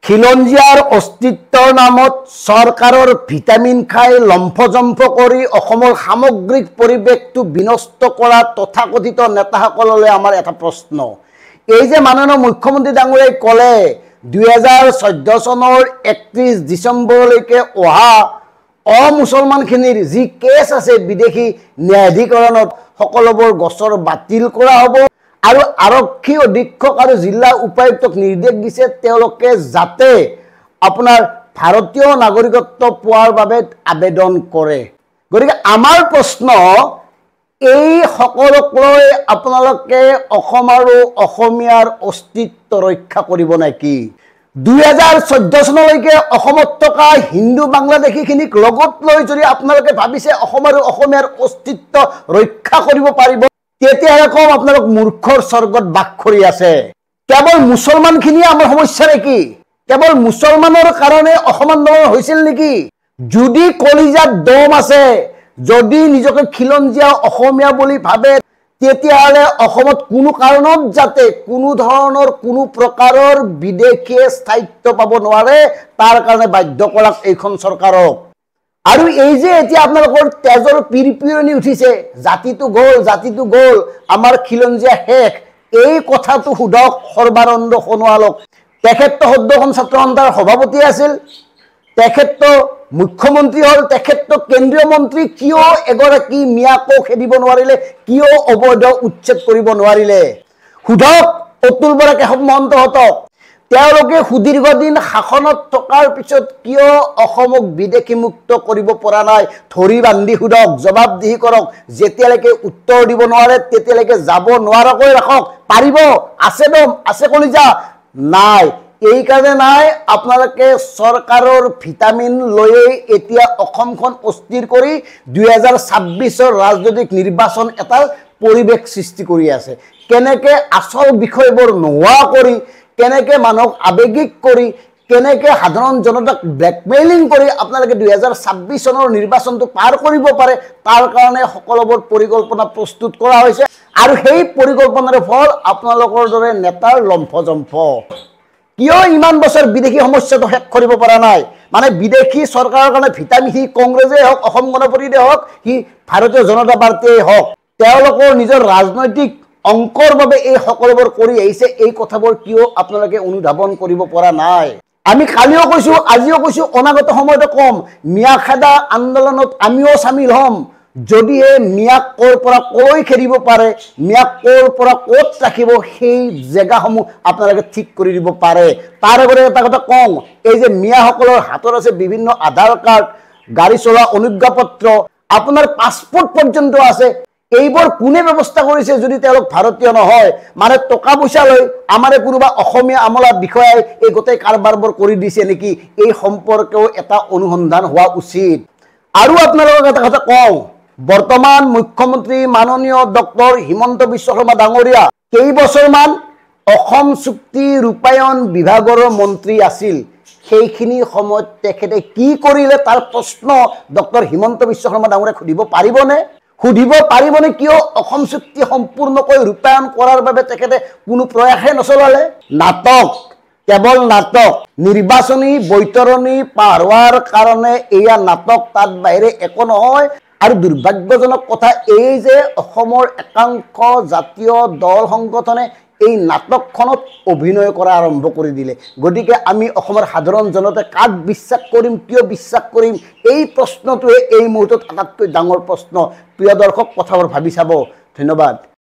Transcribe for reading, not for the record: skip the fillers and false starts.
খিলঞ্জীয়াৰ অস্তিত্বৰ নামত চৰকাৰৰ ভিটামিন খাই লম্ফজম্ফ কৰি অসমৰ সামগ্ৰিক পৰিৱেশটো বিনষ্ট কৰা তথাকথিত নেতাসকললৈ আমাৰ এটা প্ৰশ্ন। এই যে মাননীয় মুখ্যমন্ত্ৰী ডাঙৰীয়াই ক'লে 2014 চনৰ 31 ডিচেম্বৰলৈকে অহা অমুছলমানখিনিৰ যি কেছ আছে বিদেশী ন্যায়াধিকৰণত সকলোবোৰ গোচৰ বাতিল কৰা হ'ব আৰু আৰক্ষী অধীক্ষক আৰু জিলা উপায়ুক্তক নিৰ্দেশ দিছে তেওঁলোকে যাতে আপোনাৰ ভাৰতীয় নাগৰিকত্ব পোৱাৰ বাবে আবেদন কৰে। গতিকে আমাৰ প্ৰশ্ন এই সকলক লৈ আপোনালোকে অসম আৰু অসমীয়াৰ অস্তিত্ব ৰক্ষা কৰিব নেকি? 2014 চনলৈকে অসমত থকা হিন্দু বাংলাদেশীখিনিক লগত লৈ যদি আপোনালোকে ভাবিছে অসম আৰু অসমীয়াৰ অস্তিত্ব ৰক্ষা কৰিব পাৰিব তেতিয়াহ'লে কম আপোনালোক মূৰ্খৰ স্বৰ্গত বাস কৰি আছে। কেৱল মুছলমানখিনিয়ে আমাৰ সমস্যা নেকি? কেৱল মুছলমানৰ কাৰণে অসম আন্দোলন হৈছিল নেকি? যদি কলিজাত দম আছে, যদি নিজকে খিলঞ্জীয়া অসমীয়া বুলি ভাবে তেতিয়াহ'লে অসমত কোনো কাৰণত যাতে কোনো ধৰণৰ কোনো প্ৰকাৰৰ বিদেশীয়ে স্থায়িত্ব পাব নোৱাৰে তাৰ কাৰণে বাধ্য কৰক এইখন চৰকাৰক। আৰু এই যে এতিয়া আপোনালোকৰ তেজৰ পিৰপিৰণি উঠিছে, জাতিটো গ'ল আমাৰ খিলঞ্জীয়া শেষ, এই কথাটো সোধক সৰ্বানন্দ সোণোৱালক। তেখেতটো সদ্যখন ছাত্ৰ সন্থাৰ সভাপতি আছিল, তেখেতটো মুখ্যমন্ত্ৰী হ'ল, তেখেতটো কেন্দ্ৰীয় মন্ত্ৰী, কিয় এগৰাকী মিয়াকো খেদিব নোৱাৰিলে, কিয় অবৈধ উচ্ছেদ কৰিব নোৱাৰিলে? সোধক অতুল বৰা কেশৱ মহন্তহঁতক। তেওঁলোকে সুদীৰ্ঘদিন শাসনত থকাৰ পিছত কিয় অসমক বিদেশীমুক্ত কৰিব পৰা নাই? ধৰি বান্ধি সোধক, জবাবদিহি কৰক। যেতিয়ালৈকে উত্তৰ দিব নোৱাৰে তেতিয়ালৈকে যাব নোৱাৰাকৈ ৰাখক। পাৰিব? আছে দম, আছে কলিজা? নাই। এই কাৰণে নাই, আপোনালোকে চৰকাৰৰ ভিটামিন লৈয়ে এতিয়া অসমখন অস্থিৰ কৰি 2026 ৰাজনৈতিক নিৰ্বাচন এটাৰ পৰিৱেশ সৃষ্টি কৰি আছে। কেনেকে আচল বিষয়বোৰ নোহোৱা কৰি, কেনেকে মানুহক আৱেগিক কৰি, কেনেকে সাধাৰণ জনতাক ব্লেকমেইলিং কৰি আপোনালোকে 2026 চনৰ নিৰ্বাচনটো পাৰ কৰিব পাৰে তাৰ কাৰণে সকলোবোৰ পৰিকল্পনা প্ৰস্তুত কৰা হৈছে আৰু সেই পৰিকল্পনাৰ ফল আপোনালোকৰ দৰে নেতাৰ লম্ফজম্ফ। কিয় ইমান বছৰ বিদেশী সমস্যাটো শেষ কৰিব পৰা নাই? মানে বিদেশী চৰকাৰৰ কাৰণে ভিটামিন সি কংগ্ৰেছেই হওক, অসম গণ পৰিষদে হওক, সি ভাৰতীয় জনতা পাৰ্টীয়ে হওক, তেওঁলোকৰ নিজৰ ৰাজনৈতিক অংকৰ বাবে এই সকলোবোৰ কৰি আহিছে। এই কথাবোৰ কিয় আপোনালোকে অনুধাৱন কৰিব পৰা নাই? আমি কালিও কৈছো, আজিও কৈছো, অনাগত সময়তো কম, মিয়া খেদা আন্দোলনত আমিও চামিল হ'ম। যদিহে মিয়াক ক'ৰ পৰা কৈ খেদিব পাৰে, মিয়াক ক'ৰ পৰা ক'ত ৰাখিব, সেই জেগাসমূহ আপোনালোকে ঠিক কৰি দিব পাৰে। তাৰ আগতে এটা কথা কওঁ, এই যে মিয়াসকলৰ হাতত আছে বিভিন্ন আধাৰ কাৰ্ড, গাড়ী চলোৱা অনুজ্ঞাপত্ৰ, আপোনাৰ পাছপোৰ্ট পৰ্যন্ত আছে। এইবোৰ কোনে ব্যৱস্থা কৰিছে যদি তেওঁলোক ভাৰতীয় নহয়? মানে টকা পইচা লৈ আমাৰে কোনোবা অসমীয়া আমলা বিষয়াই এই গোটেই কাৰবাৰবোৰ কৰি দিছে নেকি? এই সম্পৰ্কেও এটা অনুসন্ধান হোৱা উচিত। আৰু আপোনালোকক এটা কথা কওঁ, বৰ্তমান মুখ্যমন্ত্ৰী মাননীয় ডক্টৰ হিমন্ত বিশ্ব শৰ্মা ডাঙৰীয়া কেইবছৰমান অসম চুক্তি ৰূপায়ণ বিভাগৰ মন্ত্ৰী আছিল। সেইখিনি সময়ত তেখেতে কি কৰিলে তাৰ প্ৰশ্ন ডক্টৰ হিমন্ত বিশ্ব শৰ্মা ডাঙৰীয়াক সুধিব পাৰিবনে? কিয় অসম চুক্তি সম্পূৰ্ণকৈ ৰূপায়ণ কৰাৰ বাবে তেখেতে কোনো প্ৰয়াসে নচলালে? নাটক, কেৱল নাটক। নিৰ্বাচনী বৈতৰণি পাৰ হোৱাৰ কাৰণে এয়া নাটক, তাত বাহিৰে একো নহয়। আৰু দুৰ্ভাগ্যজনক কথা এই যে অসমৰ একাংশ জাতীয় দল সংগঠনে এই নাটকখনত অভিনয় কৰা আৰম্ভ কৰি দিলে। গতিকে আমি অসমৰ সাধাৰণ জনতাই কাক বিশ্বাস কৰিম, কিয় বিশ্বাস কৰিম, এই প্ৰশ্নটোৱে এই মুহূৰ্তত আটাইতকৈ ডাঙৰ প্ৰশ্ন। প্ৰিয় দৰ্শক, কথাবোৰ ভাবি চাব। ধন্যবাদ।